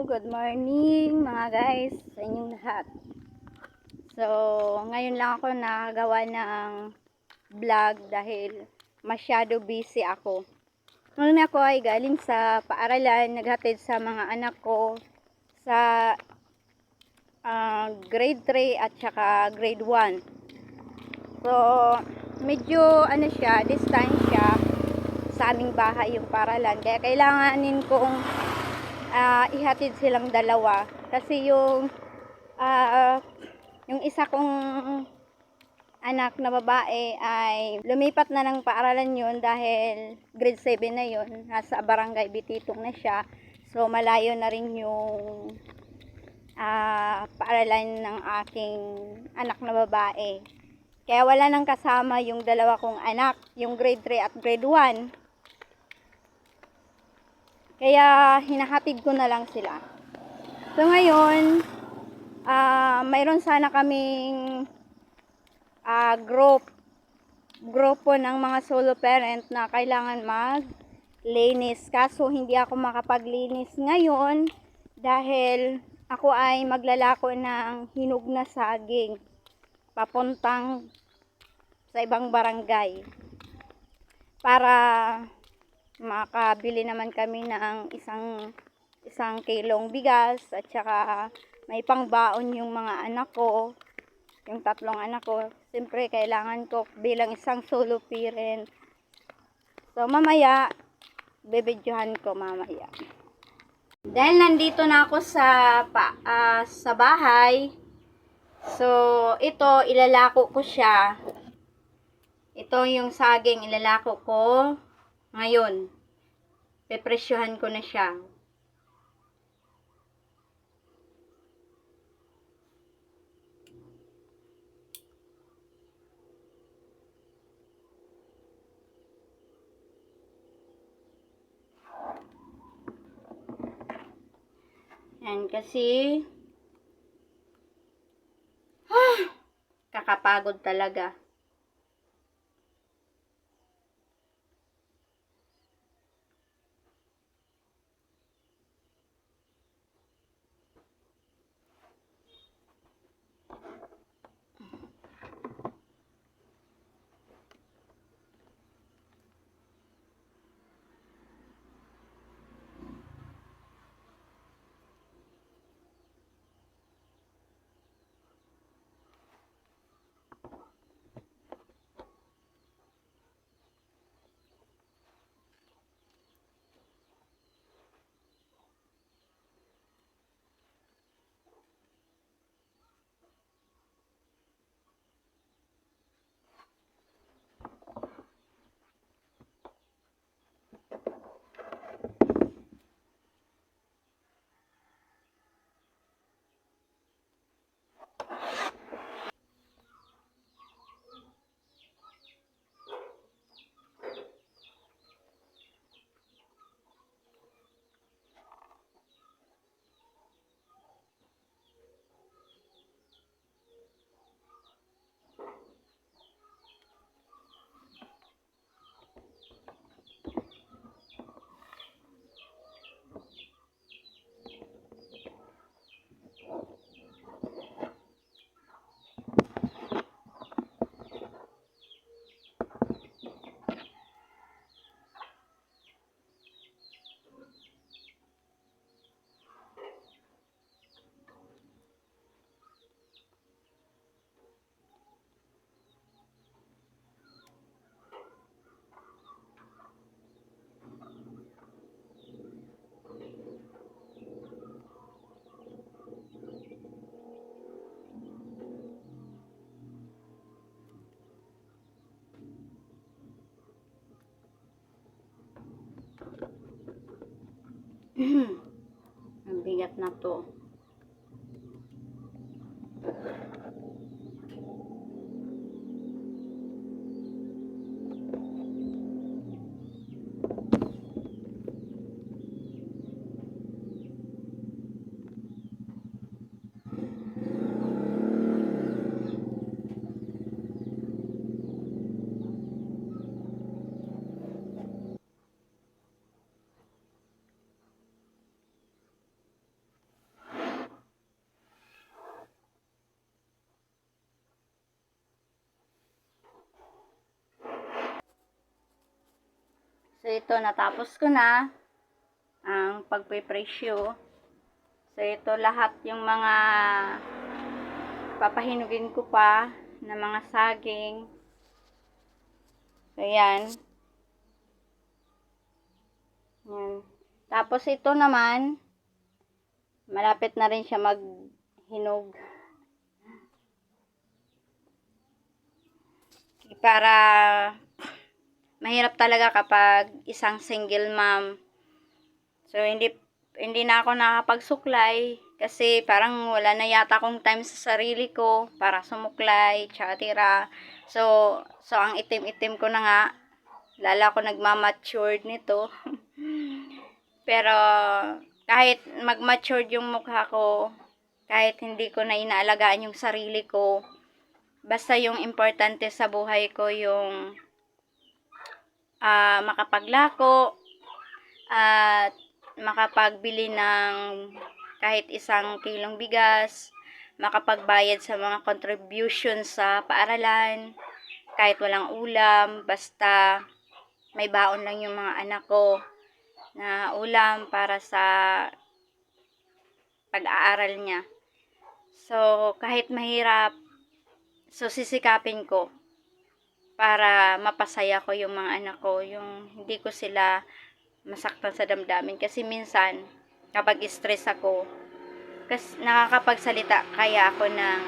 good morning mga guys sa inyong lahat. So, ngayon lang ako nakagawa ng vlog dahil masyado busy ako. Ngayon ako ay galing sa paaralan, naghatid sa mga anak ko sa grade 3 at saka grade 1. So, medyo siya, distansya sa aming bahay yung paaralan. Kaya kailanganin kong ihatid silang dalawa kasi yung isa kong anak na babae ay lumipat na ng paaralan yun dahil grade 7 na yun, nasa barangay Bititong na siya, so malayo na rin yung paaralan ng aking anak na babae, kaya wala nang kasama yung dalawa kong anak, yung grade 3 at grade 1. Kaya hinahatid ko na lang sila. So ngayon, mayroon sana kaming grupo ng mga solo parent na kailangan maglinis. Kaso hindi ako makapaglinis ngayon dahil ako ay maglalako ng hinog na saging papuntang sa ibang barangay para makabili naman kami ng isang kilong bigas at saka may pangbaon yung mga anak ko, yung 3 anak ko. Siyempre kailangan ko bilang isang solo parent. So mamaya bibidyohan ko mamaya. Dahil nandito na ako sa bahay, so ito ilalako ko siya. Ito yung saging ilalako ko ngayon. Pepresyohan ko na siya. Yan kasi kakapagod talaga. Ang bigat na to. So, ito, natapos ko na ang pagpipresyo. So, ito lahat yung mga papahinugin ko pa na mga saging. So, yan. Yan. Tapos, ito naman, malapit na rin siya maghinog. Para mahirap talaga kapag isang single mom. So, hindi na ako nakapagsuklay kasi parang wala na yata akong time sa sarili ko para sumuklay, tsaka tira. So ang itim-itim ko na nga, lala ko nagmamatured nito. Pero, kahit mag-matured yung mukha ko, kahit hindi ko na inaalagaan yung sarili ko, basta yung importante sa buhay ko yung makapaglako at makapagbili ng kahit 1 kilong bigas, makapagbayad sa mga contribution sa paaralan, kahit walang ulam, basta may baon lang yung mga anak ko na ulam para sa pag-aaral niya. So, kahit mahirap, so sisikapin ko para mapasaya ko yung mga anak ko, yung hindi ko sila masaktan sa damdamin. Kasi minsan, kapag stress ako, kasi nakakapagsalita kaya ako ng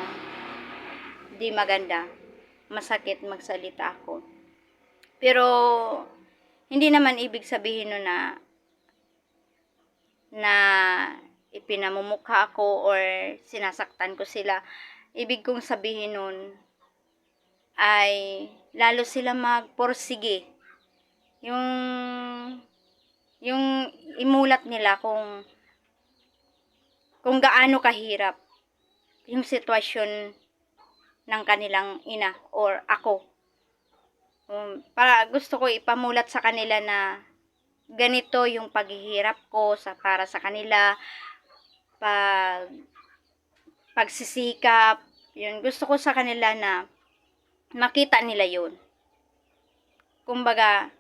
di maganda. Masakit magsalita ako. Pero, hindi naman ibig sabihin nun na ipinamumukha ako or sinasaktan ko sila. Ibig kong sabihin nun ay lalo sila magporsige. Yung imulat nila kung gaano kahirap yung sitwasyon ng kanilang ina or ako. Para gusto ko ipamulat sa kanila na ganito yung paghihirap ko para sa kanila, pagsisikap, yun. Gusto ko sa kanila na makita nila yun. Kumbaga,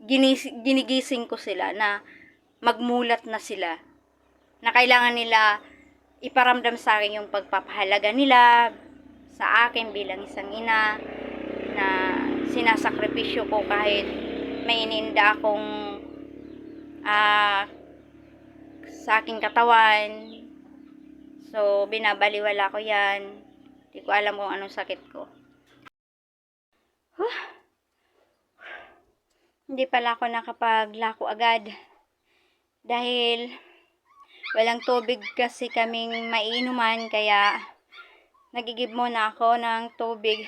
ginigising ko sila na magmulat na sila, na kailangan nila iparamdam sa akin yung pagpapahalaga nila sa akin bilang isang ina, na sinasakripisyo ko kahit may ininda akong sa aking katawan. So, binabaliwala ko yan. Hindi ko alam kung anong sakit ko. Hindi pala ako nakapaglako agad dahil walang tubig kasi kaming mainuman, kaya nagigib muna ako ng tubig.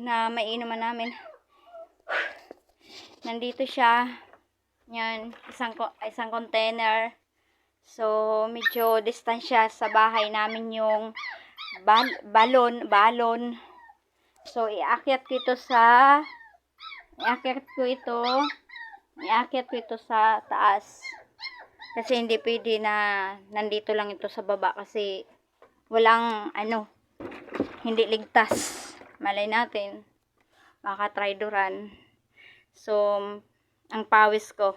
Na mainuman namin. Nandito siya. Yan, isang container. So, medyo distansya sa bahay namin yung balon. So, iakyat ko ito sa taas. Kasi hindi pwede na nandito lang ito sa baba kasi walang hindi ligtas. Malay natin, makatrayduran. So, ang pawis ko,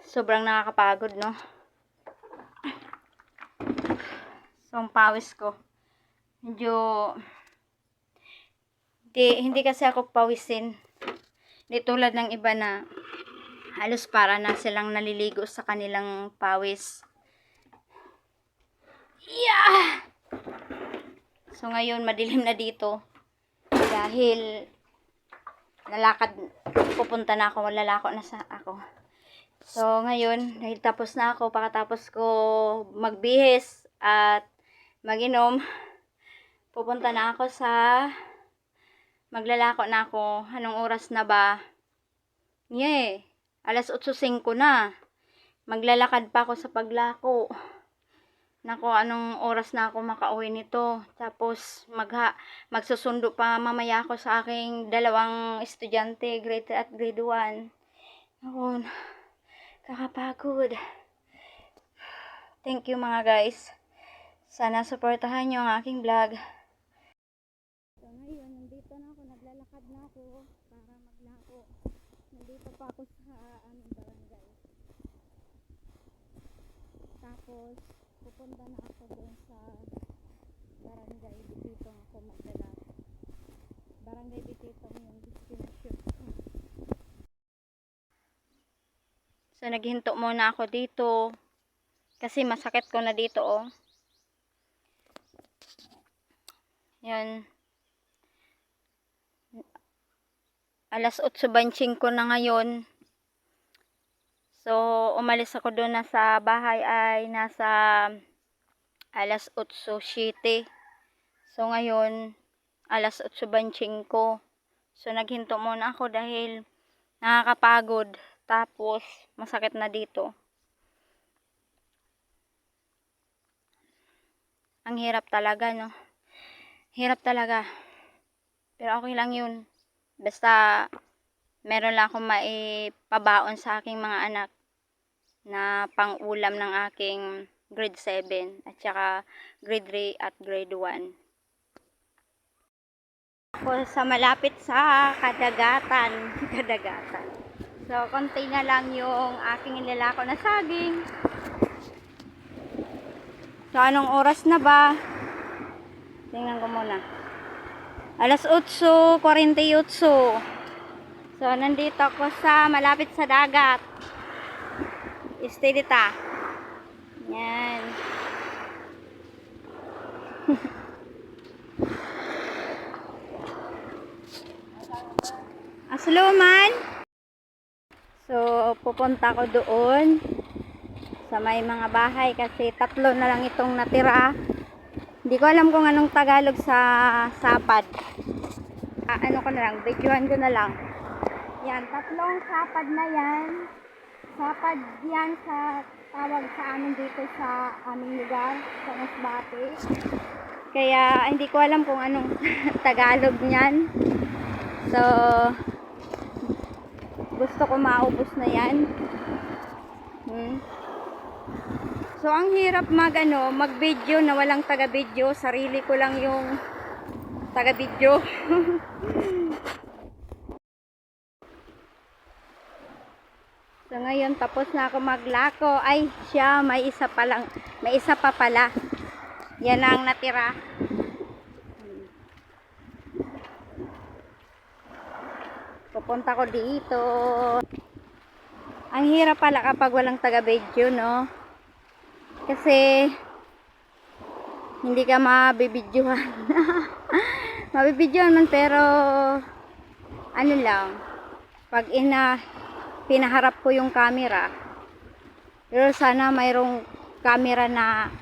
sobrang nakakapagod, no? So, ang pawis ko, medyo, hindi kasi ako pawisin. Hindi tulad ng iba na halos para na silang naliligo sa kanilang pawis. Yeah! So, ngayon, madilim na dito. Dahil, pupunta na ako, lalako na ako. So, ngayon, dahil tapos na ako, pagkatapos ko magbihis at maginom, pupunta na ako maglalako na ako. Anong oras na ba? Alas 8:05 na. Maglalakad pa ako sa paglako. Nako, anong oras na ako makauwi nito. Tapos, magsusundo pa mamaya ako sa aking 2 estudyante, grade 3 at grade 1. Nako, kakapagod. Thank you mga guys. Sana supportahan nyo ang aking vlog. So, ngayon, nandito na ako pa ako sa aming barangay. Tapos, pupunta na ako doon sa barangay Bititong ako magdala. Barangay Bititong yung destination. So, naghinto muna ako dito. Kasi masakit ko na dito, oh. Yan. Alas 8:25 na ngayon. So, umalis ako doon na sa bahay ay nasa alas 8:07. So, ngayon, alas 8:25. So, naghinto muna ako dahil nakakapagod. Tapos, masakit na dito. Ang hirap talaga, no? Hirap talaga. Pero okay lang yun. Basta, meron lang akong maipabaon sa aking mga anak na pang-ulam ng aking grade 7 at saka grade 3 at grade 1. Ako sa malapit sa kadagatan. Kadagatan. So, konti na lang yung aking ilalako na saging. So, anong oras na ba? Tingnan ko muna. Alas 8:48. So, nandito ako sa malapit sa dagat. Stay dito. Yan. Asluman. So, pupunta ko doon sa may mga bahay kasi 3 na lang itong natira. Hindi ko alam kung anong Tagalog sa sapad. Ano ko na lang, videohan ko na lang. Yan, 3 sapad na yan. Sapad yan sa tawag sa amin dito sa aming lugar, sa Masbate. Kaya hindi ko alam kung anong Tagalog niyan. So, gusto ko maubos na yan. So, ang hirap mag-video na walang taga-video. Sarili ko lang yung taga-video. So, ngayon, tapos na ako maglako. Ay, siya, may isa pa pala. Yan ang natira. Pupunta ko dito. Ang hirap pala kapag walang taga-video, no? Kasi hindi ka mabibidyohan. Mabibidyohan man pero ano lang, pag pinaharap ko yung camera, pero sana mayroong camera na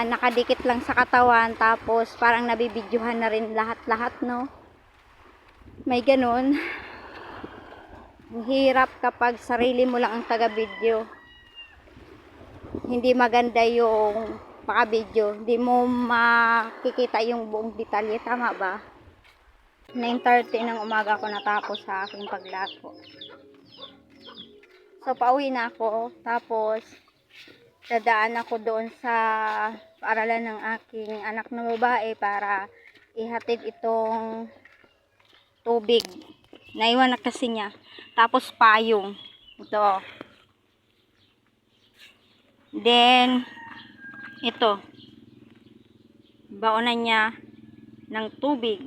nakadikit lang sa katawan tapos parang nabibidyohan na rin lahat-lahat, no? May ganun. Ang hirap kapag sarili mo lang ang taga-video. Hindi maganda yung paka-video. Hindi mo makikita yung buong detalye. Tama ba? 9:30 ng umaga ako natapos sa aking paglako. So, pauwi na ako. Tapos, dadaan ako doon sa paaralan ng aking anak na babae para ihatid itong tubig. Naiwan na kasi niya. Tapos, payong. Ito. Then, ito. Baonan niya ng tubig.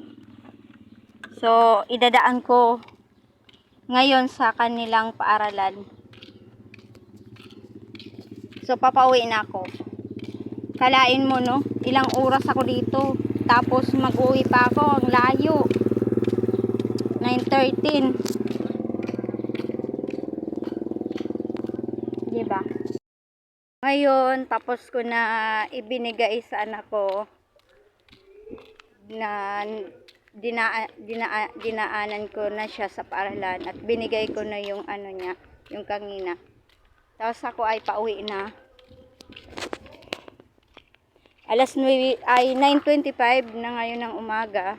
So, idadaan ko ngayon sa kanilang paaralan. So, papauwi na ako. Kalain mo, no? Ilang oras ako dito. Tapos, mag-uwi pa ako. Ang layo. 9:13. Diba? Ngayon, tapos ko na ibinigay sa anak ko na dinaanan ko na siya sa paaralan at binigay ko na yung ano niya, yung kangina. Tapos ako ay pauwi na. Alas 9 ay 9:25 na ngayon ng umaga.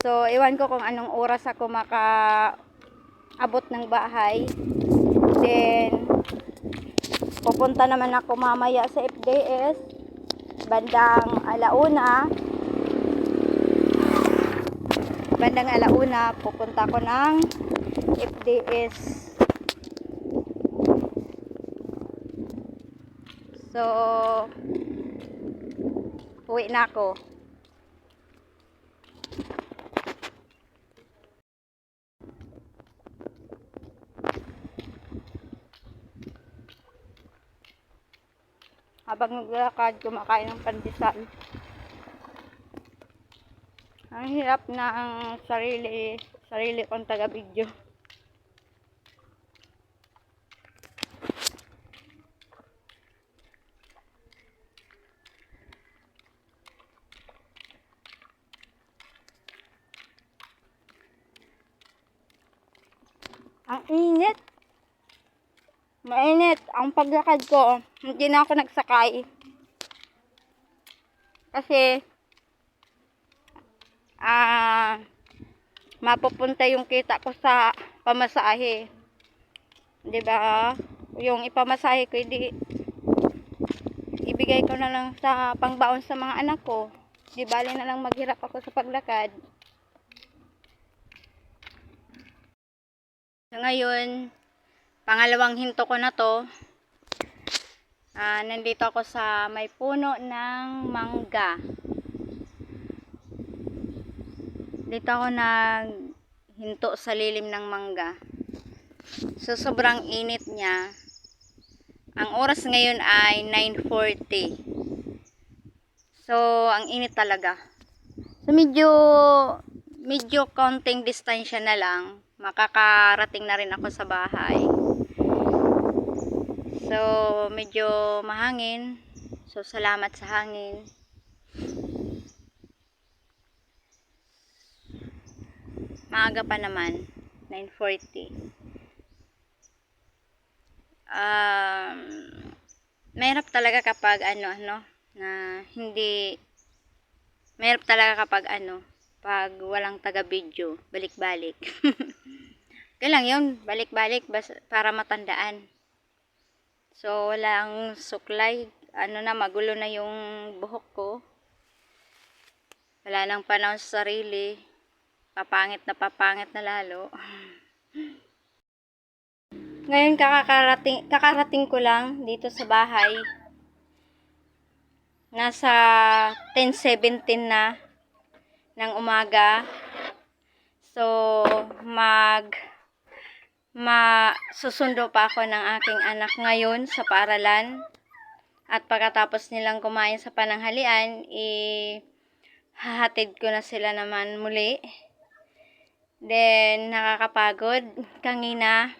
So, ewan ko kung anong oras ako makaabot ng bahay. Then, pupunta naman ako mamaya sa FDS. Bandang alauna. Pupunta ko ng FDS. So, uwi na ako. Habang naglalakad, kumakain ng pandesal. Ang hirap na ang sarili kong taga-video. Ang init. Mainit ang paglakad ko. Hindi na ako nagsakay. Kasi mapupunta yung kita ko sa pamasahe. 'Di ba? Yung ipamasahe ko ibigay ko na lang sa pangbaon sa mga anak ko. Di bali na lang maghirap ako sa paglakad. So ngayon, pangalawang hinto ko na to. Nandito ako sa may puno ng mangga. Dito ako naghinto sa lilim ng mangga. So sobrang init niya. Ang oras ngayon ay 9:40. So ang init talaga. So medyo konting distansya na lang. Makakarating na rin ako sa bahay. So, medyo mahangin. So, salamat sa hangin. Maaga pa naman. 9:40. Mahirap talaga kapag na hindi mahirap talaga kapag pag walang taga-video, balik-balik. Kailang yun, balik-balik para matandaan. So, walang suklay. Magulo na yung buhok ko. Wala nang panahon sa sarili. Papangit na lalo. Ngayon, kakarating ko lang dito sa bahay. Nasa 10:17 na ng umaga. So, susundo pa ako ng aking anak ngayon sa paaralan. At pagkatapos nilang kumain sa pananghalian, hahatid ko na sila naman muli. Then, nakakapagod. Kanina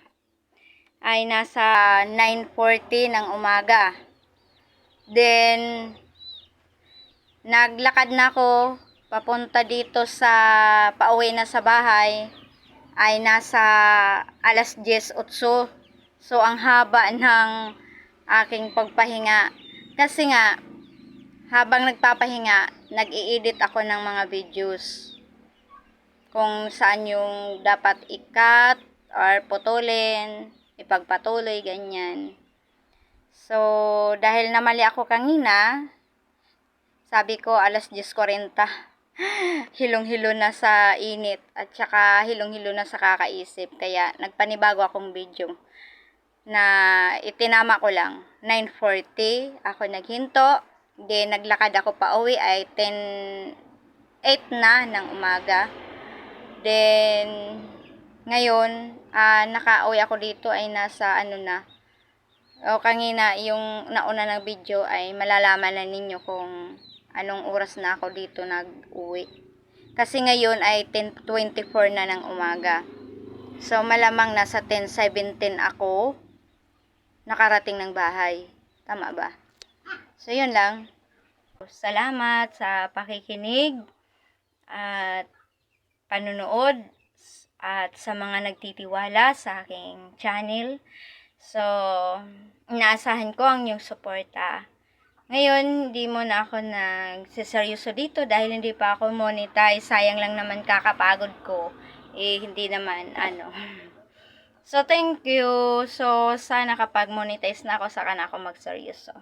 ay nasa 9:40 ng umaga. Then, naglakad na ako papunta dito pauwi na sa bahay ay nasa 10:08. So, ang haba ng aking pagpahinga. Kasi nga, habang nagpapahinga, nag-i-edit ako ng mga videos. Kung saan yung dapat i-cut or putulin, ipagpatuloy, ganyan. So, dahil namali ako kanina, sabi ko 10:40. Hilong-hilo na sa init at saka hilong-hilo na sa kakaisip. Kaya nagpanibago akong video na itinama ko lang. 9:40 ako naghinto. Then naglakad ako pa uwi ay 10:08 na ng umaga. Then ngayon nakauwi ako dito ay nasa kanina yung nauna ng video ay malalaman na ninyo kung anong oras na ako dito nag-uwi. Kasi ngayon ay 10:24 na ng umaga. So, malamang nasa 10:17 ako nakarating ng bahay. Tama ba? So, yun lang. Salamat sa pakikinig at panunood at sa mga nagtitiwala sa aking channel. So, inaasahan ko ang iyong suporta. Ngayon, hindi mo na ako nagsiseryoso dito dahil hindi pa ako monetize. Sayang lang naman kakapagod ko. Hindi naman, So, thank you. So, sana kapag monetize na ako, saka na ako magseryoso.